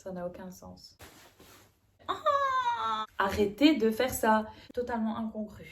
Ça n'a aucun sens. Ah, arrêtez de faire ça. Totalement incongru.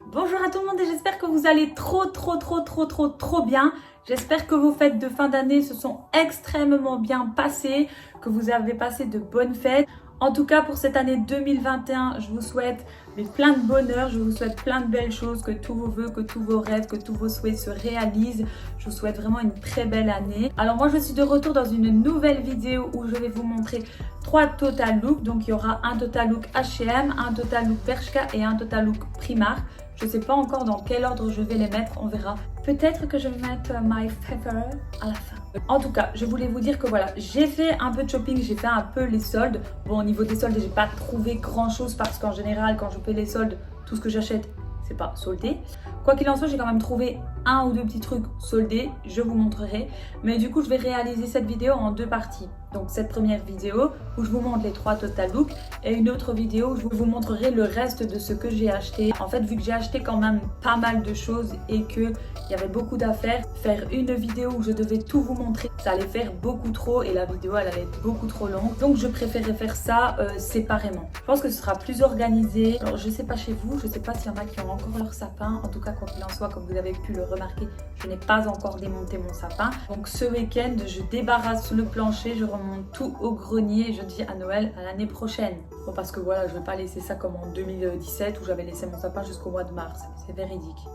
Bonjour à tout le monde et j'espère que vous allez trop bien. J'espère que vos fêtes de fin d'année se sont extrêmement bien passées, que vous avez passé de bonnes fêtes. En tout cas, pour cette année 2021, je vous souhaite plein de bonheur, je vous souhaite plein de belles choses, que tous vos vœux, que tous vos rêves, que tous vos souhaits se réalisent. Je vous souhaite vraiment une très belle année. Alors moi, je suis de retour dans une nouvelle vidéo où je vais vous montrer 3 total looks. Donc il y aura un total look H&M, un total look Bershka et un total look Primark. Je ne sais pas encore dans quel ordre je vais les mettre, on verra. Peut-être que je vais mettre my favorite à la fin. En tout cas, je voulais vous dire que voilà, j'ai fait un peu de shopping, j'ai fait un peu les soldes. Bon, au niveau des soldes, j'ai pas trouvé grand chose parce qu'en général, quand je fais les soldes, tout ce que j'achète, c'est pas soldé. Quoi qu'il en soit, j'ai quand même trouvé un ou deux petits trucs soldés, je vous montrerai. Mais du coup, je vais réaliser cette vidéo en 2 parties. Donc cette première vidéo où je vous montre les 3 total looks et une autre vidéo où je vous montrerai le reste de ce que j'ai acheté. En fait, vu que j'ai acheté quand même pas mal de choses et qu'il y avait beaucoup d'affaires, faire une vidéo où je devais tout vous montrer, ça allait faire beaucoup trop et la vidéo elle allait être beaucoup trop longue. Donc je préférais faire ça séparément. Je pense que ce sera plus organisé. Alors je sais pas chez vous, je sais pas s'il y en a qui ont encore leur sapin. En tout cas, quoi qu'il en soit, comme vous avez pu le remarquer, je n'ai pas encore démonté mon sapin. Donc ce week-end, je débarrasse le plancher, je remonte tout au grenier et je dis à Noël à l'année prochaine. Bon, parce que voilà, je vais pas laisser ça comme en 2017 où j'avais laissé mon sapin jusqu'au mois de mars. C'est véridique.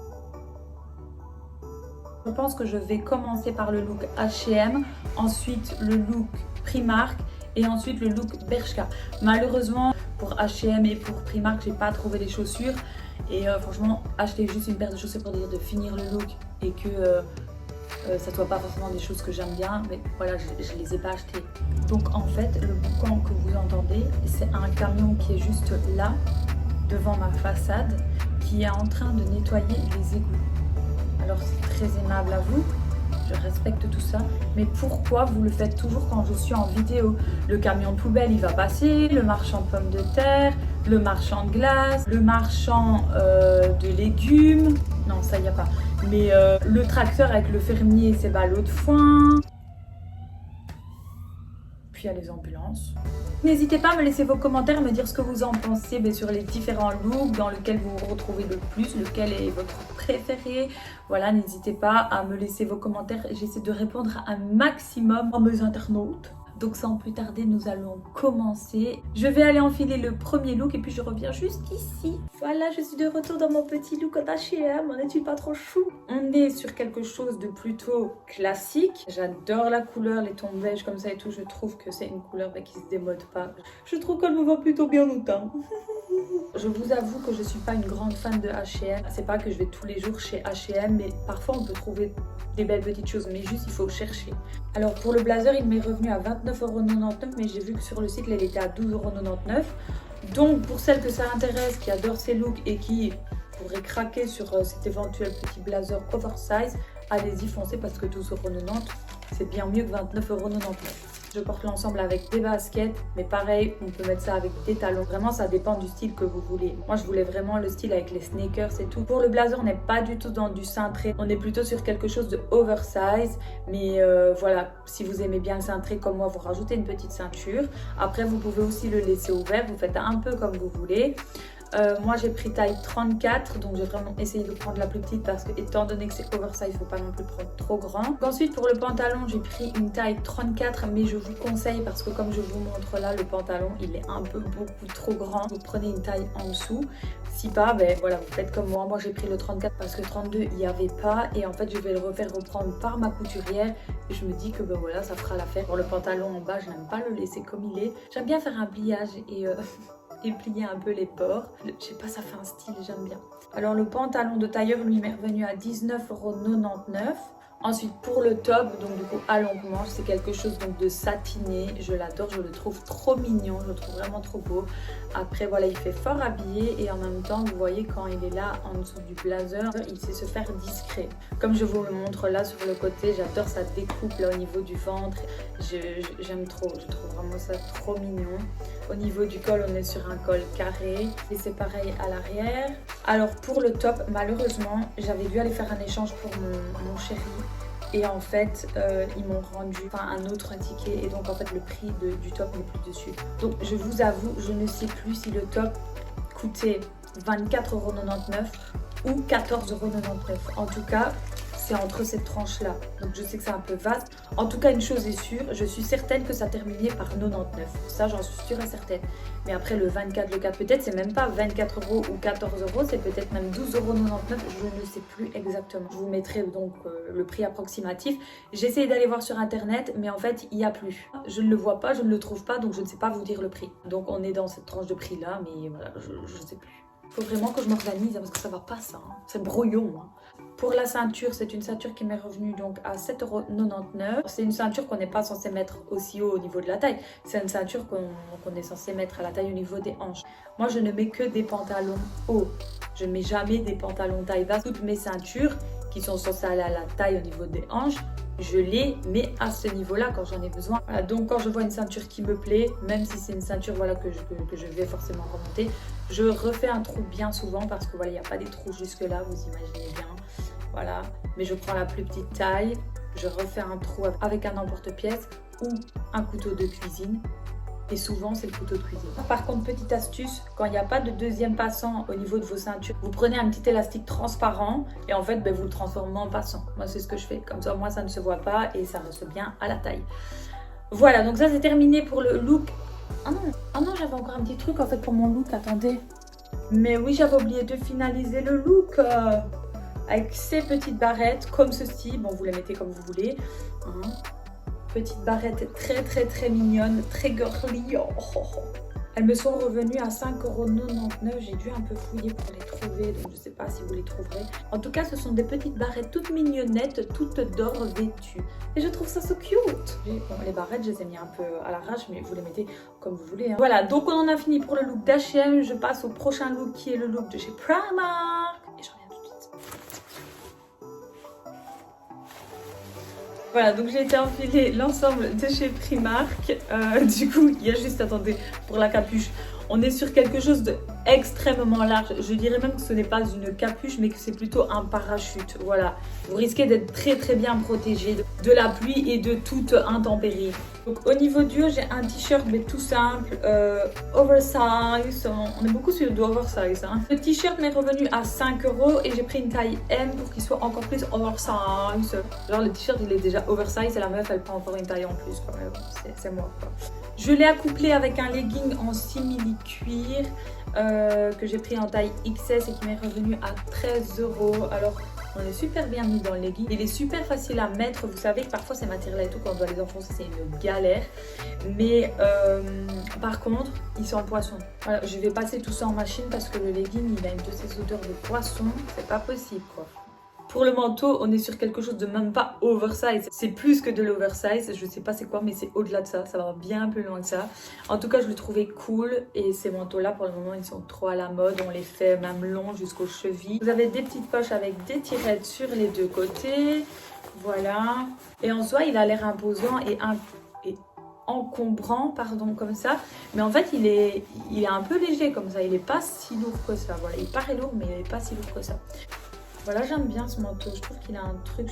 Je pense que je vais commencer par le look H&M, ensuite le look Primark et ensuite le look Bershka. Malheureusement, pour H&M et pour Primark, j'ai pas trouvé les chaussures. Et franchement, acheter juste une paire de chaussures pour dire de finir le look et que ça soit pas forcément des choses que j'aime bien, mais voilà, je les ai pas achetées. Donc en fait, le boucan que vous entendez, c'est un camion qui est juste là, devant ma façade, qui est en train de nettoyer les égouts. Alors c'est très aimable à vous, je respecte tout ça, mais pourquoi vous le faites toujours quand je suis en vidéo? Le camion de poubelle il va passer, le marchand de pommes de terre, le marchand de glace, le marchand de légumes, non ça y a pas, mais le tracteur avec le fermier et ses ballots de foin. Puis il y a les ambulances. N'hésitez pas à me laisser vos commentaires, me dire ce que vous en pensez sur les différents looks, dans lesquels vous vous retrouvez le plus, lequel est votre préféré. Voilà, n'hésitez pas à me laisser vos commentaires. J'essaie de répondre à un maximum à mes internautes. Donc sans plus tarder, nous allons commencer. Je vais aller enfiler le premier look et puis je reviens juste ici. Voilà, je suis de retour dans mon petit look en H&M. On n'est-il pas trop chou? On est sur quelque chose de plutôt classique. J'adore la couleur, les tons beige comme ça et tout. Je trouve que c'est une couleur qui se démode pas. Je trouve qu'elle me va plutôt bien au teint. Je vous avoue que je suis pas une grande fan de H&M. C'est pas que je vais tous les jours chez H&M, mais parfois on peut trouver des belles petites choses, mais juste il faut chercher. Alors pour le blazer, il m'est revenu à 29,99 €, mais j'ai vu que sur le site, il était à 12,99 €. Donc pour celles que ça intéresse, qui adorent ces looks et qui pourraient craquer sur cet éventuel petit blazer oversize, allez-y, foncez parce que 12,90 €, c'est bien mieux que 29,99 €. Je porte l'ensemble avec des baskets, mais pareil, on peut mettre ça avec des talons. Vraiment, ça dépend du style que vous voulez. Moi, je voulais vraiment le style avec les sneakers et tout. Pour le blazer, on n'est pas du tout dans du cintré. On est plutôt sur quelque chose de oversize. Mais voilà, si vous aimez bien le cintré comme moi, vous rajoutez une petite ceinture. Après, vous pouvez aussi le laisser ouvert. Vous faites un peu comme vous voulez. Moi j'ai pris taille 34, donc j'ai vraiment essayé de prendre la plus petite parce que étant donné que c'est oversize, il ne faut pas non plus prendre trop grand. Donc, ensuite pour le pantalon, j'ai pris une taille 34, mais je vous conseille parce que comme je vous montre là, le pantalon il est un peu beaucoup trop grand. Vous prenez une taille en dessous. Si pas, ben voilà, vous faites comme moi. Moi j'ai pris le 34 parce que 32 il n'y avait pas et en fait je vais le refaire reprendre par ma couturière et je me dis que ben voilà, ça fera l'affaire. Pour le pantalon en bas, je n'aime pas le laisser comme il est. J'aime bien faire un pliage et plier un peu les pores. Je sais pas, ça fait un style, j'aime bien. Alors le pantalon de tailleur lui m'est revenu à 19,99 €. Ensuite pour le top, donc du coup à longue manche, c'est quelque chose donc de satiné, je l'adore, je le trouve trop mignon, je le trouve vraiment trop beau. Après voilà, il fait fort habillé et en même temps vous voyez quand il est là en dessous du blazer, il sait se faire discret. Comme je vous le montre là sur le côté, j'adore sa découpe là au niveau du ventre, j'aime trop, je trouve vraiment ça trop mignon. Au niveau du col, on est sur un col carré et c'est pareil à l'arrière. Alors pour le top, malheureusement, j'avais dû aller faire un échange pour mon chéri. Et en fait, ils m'ont rendu un autre ticket et donc en fait le prix du top n'est plus dessus. Donc je vous avoue, je ne sais plus si le top coûtait 24,99 € ou 14,99 €. En tout cas, c'est entre cette tranche-là. Donc je sais que c'est un peu vaste. En tout cas, une chose est sûre, je suis certaine que ça terminait par 99. Ça, j'en suis sûre et certaine. Mais après, le 24, le 4, peut-être, c'est même pas 24 € ou 14 €, c'est peut-être même 12,99 €. Je ne sais plus exactement. Je vous mettrai donc le prix approximatif. J'ai essayé d'aller voir sur Internet, mais en fait, il n'y a plus. Je ne le vois pas, je ne le trouve pas, donc je ne sais pas vous dire le prix. Donc on est dans cette tranche de prix-là, mais voilà, je ne sais plus. Il faut vraiment que je m'organise parce que ça va pas ça. Hein. C'est brouillon. Hein. Pour la ceinture, c'est une ceinture qui m'est revenue donc à 7,99 €. C'est une ceinture qu'on n'est pas censé mettre aussi haut au niveau de la taille. C'est une ceinture qu'on est censé mettre à la taille au niveau des hanches. Moi, je ne mets que des pantalons hauts. Je ne mets jamais des pantalons taille basse. Toutes mes ceintures qui sont censées aller à la taille au niveau des hanches, je les mets à ce niveau-là quand j'en ai besoin. Voilà, donc quand je vois une ceinture qui me plaît, même si c'est une ceinture voilà, que je vais forcément remonter, je refais un trou bien souvent parce que voilà, il n'y a pas des trous jusque-là, vous imaginez bien. Voilà, mais je prends la plus petite taille, je refais un trou avec un emporte-pièce ou un couteau de cuisine. Et souvent, c'est le couteau de cuisine. Par contre, petite astuce, quand il n'y a pas de deuxième passant au niveau de vos ceintures, vous prenez un petit élastique transparent et en fait, vous le transformez en passant. Moi, c'est ce que je fais. Comme ça, moi, ça ne se voit pas et ça reste bien à la taille. Voilà, donc ça, c'est terminé pour le look. Ah non, j'avais encore un petit truc en fait pour mon look, attendez. Mais oui, j'avais oublié de finaliser le look avec ces petites barrettes comme ceci. Bon, vous les mettez comme vous voulez. Hein. Petites barrettes très mignonnes, très girly. Oh. Elles me sont revenues à 5,99 €. J'ai dû un peu fouiller pour les trouver, donc je ne sais pas si vous les trouverez. En tout cas, ce sont des petites barrettes toutes mignonnettes, toutes d'or vêtues. Et je trouve ça so cute. Bon, les barrettes, je les ai mis un peu à l'arrache, mais vous les mettez comme vous voulez. Hein. Voilà, donc on en a fini pour le look d'H&M. Je passe au prochain look qui est le look de chez Primark. Et je reviens tout de suite. Voilà, donc j'ai été enfiler l'ensemble de chez Primark. Du coup, il y a juste, attendez, pour la capuche, on est sur quelque chose d'extrêmement large. Je dirais même que ce n'est pas une capuche, mais que c'est plutôt un parachute. Voilà, vous risquez d'être très bien protégé de la pluie et de toute intempérie. Donc au niveau du haut, j'ai un t-shirt mais tout simple, oversize. On est beaucoup sur du oversize. Hein. Le t-shirt m'est revenu à 5 € et j'ai pris une taille M pour qu'il soit encore plus oversize. Genre le t-shirt il est déjà oversize et la meuf elle prend encore une taille en plus. C'est moi quoi. Je l'ai accouplé avec un legging en simili-cuir que j'ai pris en taille XS et qui m'est revenu à 13 €. Alors on est super bien mis dans le legging. Il est super facile à mettre. Vous savez que parfois ces matériels et tout, quand on doit les enfoncer, c'est une galère. Mais par contre, ils sont en poisson. Voilà, je vais passer tout ça en machine parce que le legging, il a une de ces odeurs de poisson. C'est pas possible quoi. Pour le manteau, on est sur quelque chose de même pas oversize. C'est plus que de l'oversize. Je sais pas c'est quoi, mais c'est au-delà de ça. Ça va bien plus loin que ça. En tout cas, je le trouvais cool. Et ces manteaux-là, pour le moment, ils sont trop à la mode. On les fait même longs jusqu'aux chevilles. Vous avez des petites poches avec des tirettes sur les deux côtés. Voilà. Et en soi, il a l'air imposant et encombrant, pardon, comme ça. Mais en fait, il est un peu léger comme ça. Il est pas si lourd que ça. Voilà, il paraît lourd, mais il est pas si lourd que ça. Voilà, j'aime bien ce manteau, je trouve qu'il a un truc,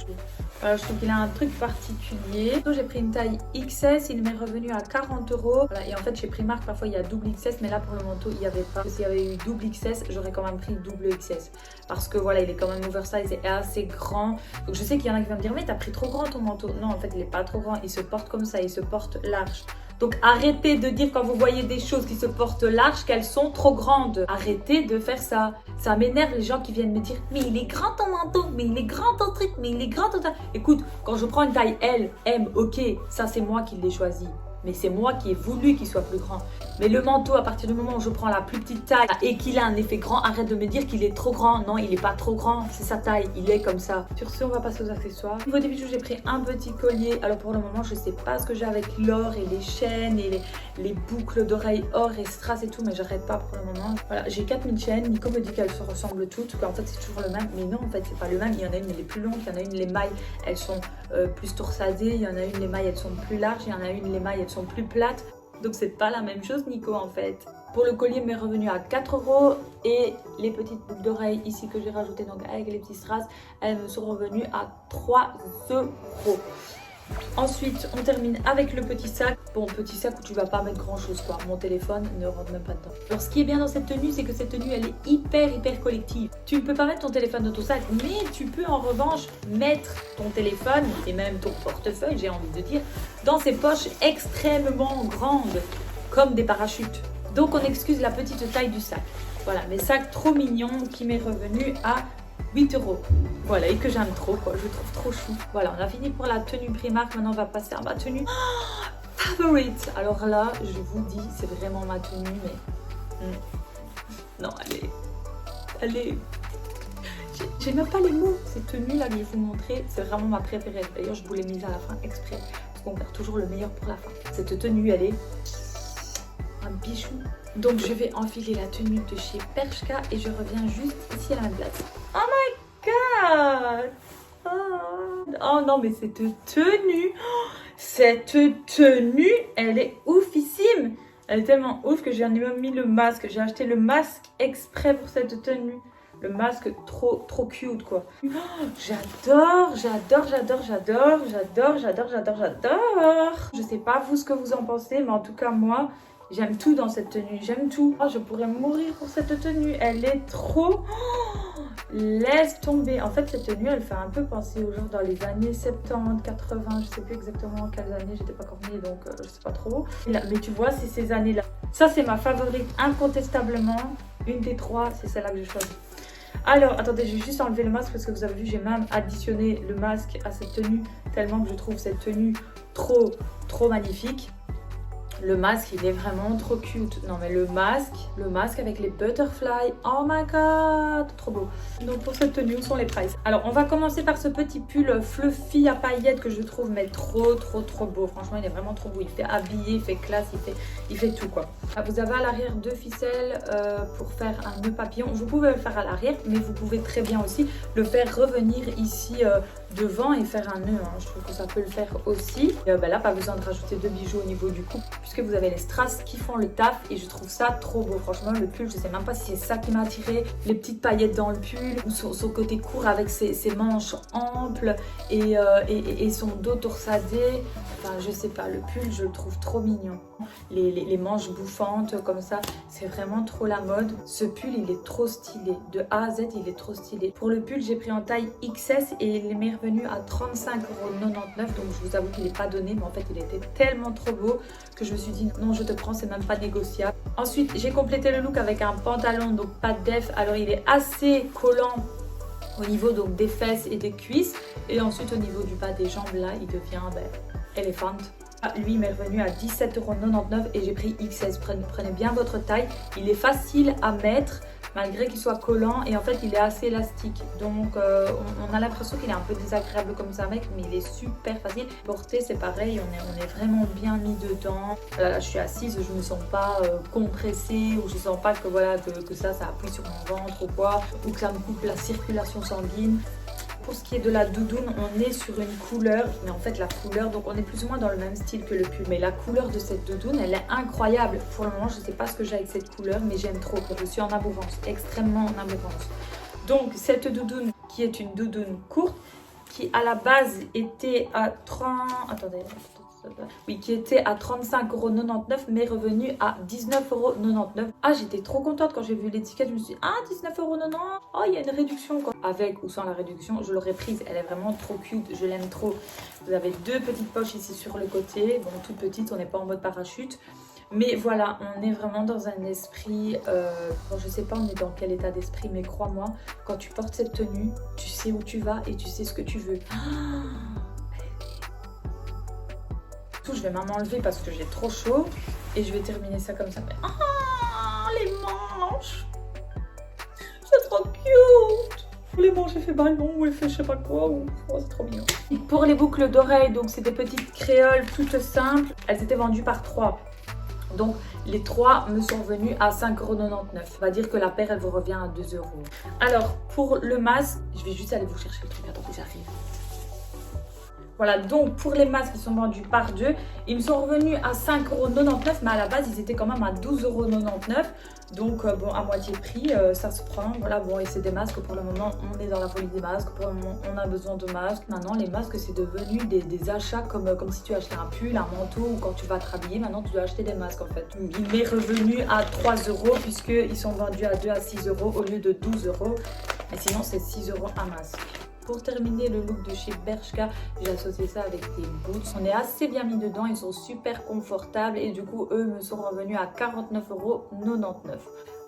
je trouve qu'il a un truc particulier. J'ai pris une taille XS, il m'est revenu à 40 €. Voilà, et en fait chez Primark parfois il y a double XS, mais là pour le manteau il n'y avait pas. S'il y avait eu double XS, j'aurais quand même pris double XS. Parce que voilà, il est quand même oversize et assez grand. Donc je sais qu'il y en a qui vont me dire, mais t'as pris trop grand ton manteau. Non, en fait il n'est pas trop grand, il se porte comme ça, il se porte large. Donc arrêtez de dire quand vous voyez des choses qui se portent larges qu'elles sont trop grandes. Arrêtez de faire ça. Ça m'énerve les gens qui viennent me dire mais il est grand ton manteau, mais il est grand ton truc, mais il est grand ton truc. Écoute, quand je prends une taille L, M, ok, ça c'est moi qui l'ai choisi. Mais c'est moi qui ai voulu qu'il soit plus grand. Mais le manteau, à partir du moment où je prends la plus petite taille et qu'il a un effet grand, arrête de me dire qu'il est trop grand. Non, il n'est pas trop grand, c'est sa taille, il est comme ça. Sur ce, on va passer aux accessoires. Au niveau des bijoux, j'ai pris un petit collier. Alors pour le moment, je sais pas ce que j'ai avec l'or et les chaînes et les boucles d'oreilles or et strass et tout, mais j'arrête pas pour le moment. Voilà, j'ai 4000 chaînes. Nico me dit qu'elles se ressemblent toutes, qu'en fait c'est toujours le même. Mais non, en fait c'est pas le même. Il y en a une, elle est plus longue, il y en a une, les mailles, elles sont plus torsadées. Il y en a une, les mailles, elles sont plus larges. Il y en a une, les mailles, elles sont plus plates. Donc c'est pas la même chose, Nico, en fait. Pour le collier, m'est revenu à 4 € et les petites boucles d'oreilles ici que j'ai rajoutées, donc avec les petits strass, elles me sont revenues à 3 €. Ensuite, on termine avec le petit sac. Bon, petit sac où tu vas pas mettre grand chose, quoi. Mon téléphone ne rentre même pas dedans. Alors, ce qui est bien dans cette tenue, c'est que cette tenue, elle est hyper collective. Tu ne peux pas mettre ton téléphone dans ton sac, mais tu peux en revanche mettre ton téléphone et même ton portefeuille, j'ai envie de dire, dans ces poches extrêmement grandes, comme des parachutes. Donc, on excuse la petite taille du sac. Voilà, mes sacs trop mignons qui m'est revenu à 8 €. Voilà, et que j'aime trop, quoi. Je trouve trop chou. Voilà, on a fini pour la tenue Primark. Maintenant, on va passer à ma tenue favorite. Alors là, je vous dis, c'est vraiment ma tenue, mais... Non, elle est... J'ai même pas les mots. Cette tenue-là que je vais vous montrer, c'est vraiment ma préférée. D'ailleurs, je vous l'ai mise à la fin exprès, parce qu'on garde toujours le meilleur pour la fin. Cette tenue, elle est... un bijou. Donc je vais enfiler la tenue de chez Bershka et je reviens juste ici à la même place. Oh my god! Oh non, mais cette tenue, elle est oufissime. Elle est tellement ouf que j'en ai même mis le masque. J'ai acheté le masque exprès pour cette tenue. Le masque trop cute, quoi. Oh, j'adore. Je sais pas vous ce que vous en pensez, mais en tout cas moi, j'aime tout dans cette tenue, j'aime tout. Oh, je pourrais mourir pour cette tenue, elle est trop... Oh, laisse tomber. En fait, cette tenue, elle fait un peu penser aux gens dans les années 70, 80, je sais plus exactement quelles années, j'étais pas encore née, donc je sais pas trop. Là, mais tu vois, c'est ces années-là. Ça, c'est ma favorite, incontestablement. Une des 3, c'est celle-là que j'ai choisie. Alors, attendez, j'ai juste enlevé le masque parce que vous avez vu, j'ai même additionné le masque à cette tenue tellement que je trouve cette tenue trop magnifique. Le masque, il est vraiment trop cute. Non mais le masque avec les butterflies. Oh my god, trop beau. Donc pour cette tenue, où sont les prices? Alors on va commencer par ce petit pull fluffy à paillettes que je trouve mais trop beau. Franchement, il est vraiment trop beau. Il fait habillé, il fait classe, il fait tout, quoi. Vous avez à l'arrière 2 ficelles pour faire un nœud papillon. Vous pouvez le faire à l'arrière, mais vous pouvez très bien aussi le faire revenir ici devant et faire un nœud. Je trouve que ça peut le faire aussi. Là, pas besoin de rajouter 2 bijoux au niveau du cou, puisque vous avez les strass qui font le taf et je trouve ça trop beau. Franchement, le pull, je sais même pas si c'est ça qui m'a attiré. Les petites paillettes dans le pull, son côté court avec ses manches amples et son dos torsadé. Enfin, je sais pas, le pull, je le trouve trop mignon. Les manches bouffantes comme ça, c'est vraiment trop la mode. Ce pull, il est trop stylé. De A à Z, il est trop stylé. Pour le pull, j'ai pris en taille XS et il m'est revenu à 35,99 €. Donc je vous avoue qu'il n'est pas donné, mais en fait, il était tellement trop beau que je me suis dit non, je te prends, c'est même pas négociable. Ensuite, j'ai complété le look avec un pantalon, donc pas de def. Alors, il est assez collant au niveau donc des fesses et des cuisses. Et ensuite, au niveau du bas des jambes, là, il devient éléphant. Lui, il m'est revenu à 17,99 € et j'ai pris XS. Prenez bien votre taille. Il est facile à mettre malgré qu'il soit collant et en fait il est assez élastique. Donc on a l'impression qu'il est un peu désagréable comme ça mec, mais il est super facile. Porter, c'est pareil, on est vraiment bien mis dedans. Là, je suis assise, je me sens pas compressée ou je sens pas que voilà que ça appuie sur mon ventre ou quoi, ou que ça me coupe la circulation sanguine. Pour ce qui est de la doudoune, on est sur une couleur, mais en fait la couleur, donc on est plus ou moins dans le même style que le pull, mais la couleur de cette doudoune, elle est incroyable. Pour le moment, je ne sais pas ce que j'ai avec cette couleur, mais j'aime trop. Je suis en amourance, extrêmement en amourance. Donc cette doudoune, qui est une doudoune courte, qui à la base était à 30... Attendez... Oui, qui était à 35,99 €, mais revenu à 19,99 €. Ah, j'étais trop contente quand j'ai vu l'étiquette. Je me suis dit, ah, 19,99 €. Oh, il y a une réduction, quoi. Avec ou sans la réduction, je l'aurais prise. Elle est vraiment trop cute. Je l'aime trop. Vous avez 2 petites poches ici sur le côté. Bon, toutes petites, on n'est pas en mode parachute. Mais voilà, on est vraiment dans un esprit... Bon, je sais pas, on est dans quel état d'esprit, mais crois-moi, quand tu portes cette tenue, tu sais où tu vas et tu sais ce que tu veux. Je vais même enlever parce que j'ai trop chaud. Et je vais terminer ça comme ça. Ah, les manches! C'est trop cute! Les manches effet ballon ou effet je sais pas quoi. Oh, c'est trop mignon. Et pour les boucles d'oreilles, donc c'est des petites créoles toutes simples. Elles étaient vendues par 3. Donc les 3 me sont revenus à 5,99 €. On va dire que la paire elle vous revient à 2 €. Alors pour le masque, je vais juste aller vous chercher le truc. Attendez, j'arrive. Voilà, donc pour les masques qui sont vendus par 2, ils me sont revenus à 5,99 €, mais à la base ils étaient quand même à 12,99 €. Donc bon, à moitié prix, ça se prend. Voilà, bon, et c'est des masques pour le moment, on est dans la folie des masques. Pour le moment, on a besoin de masques. Maintenant, les masques, c'est devenu des achats comme si tu achetais un pull, un manteau ou quand tu vas te rhabiller. Maintenant, tu dois acheter des masques en fait. Il m'est revenu à 3 € puisqu'ils sont vendus à 2 à 6 € au lieu de 12 €. Mais sinon, c'est 6 € un masque. Pour terminer le look de chez Bershka, j'ai associé ça avec des boots. On est assez bien mis dedans, ils sont super confortables et du coup, eux me sont revenus à 49,99 €.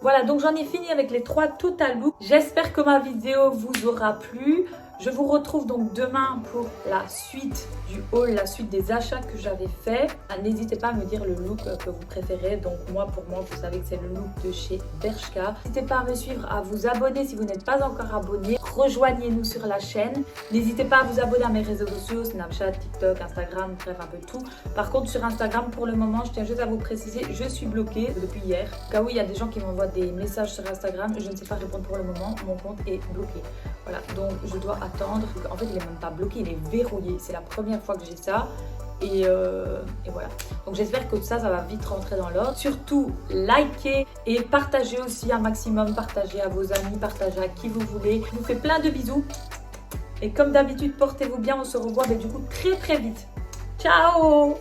Voilà, donc j'en ai fini avec les 3 total looks. J'espère que ma vidéo vous aura plu. Je vous retrouve donc demain pour la suite du haul, la suite des achats que j'avais fait. N'hésitez pas à me dire le look que vous préférez. Donc moi, pour moi, vous savez que c'est le look de chez Bershka. N'hésitez pas à me suivre, à vous abonner si vous n'êtes pas encore abonné. Rejoignez-nous sur la chaîne. N'hésitez pas à vous abonner à mes réseaux sociaux, Snapchat, TikTok, Instagram, bref un peu tout. Par contre, sur Instagram, pour le moment, je tiens juste à vous préciser, je suis bloquée depuis hier. Au cas où il y a des gens qui m'envoient des messages sur Instagram, je ne sais pas répondre pour le moment, mon compte est bloqué. Voilà, donc je dois attendre. En fait, il n'est même pas bloqué, il est verrouillé. C'est la première fois que j'ai ça. Et voilà. Donc j'espère que ça va vite rentrer dans l'ordre. Surtout, likez et partagez aussi un maximum. Partagez à vos amis, partagez à qui vous voulez. Je vous fais plein de bisous. Et comme d'habitude, portez-vous bien. On se revoit du coup très très vite. Ciao!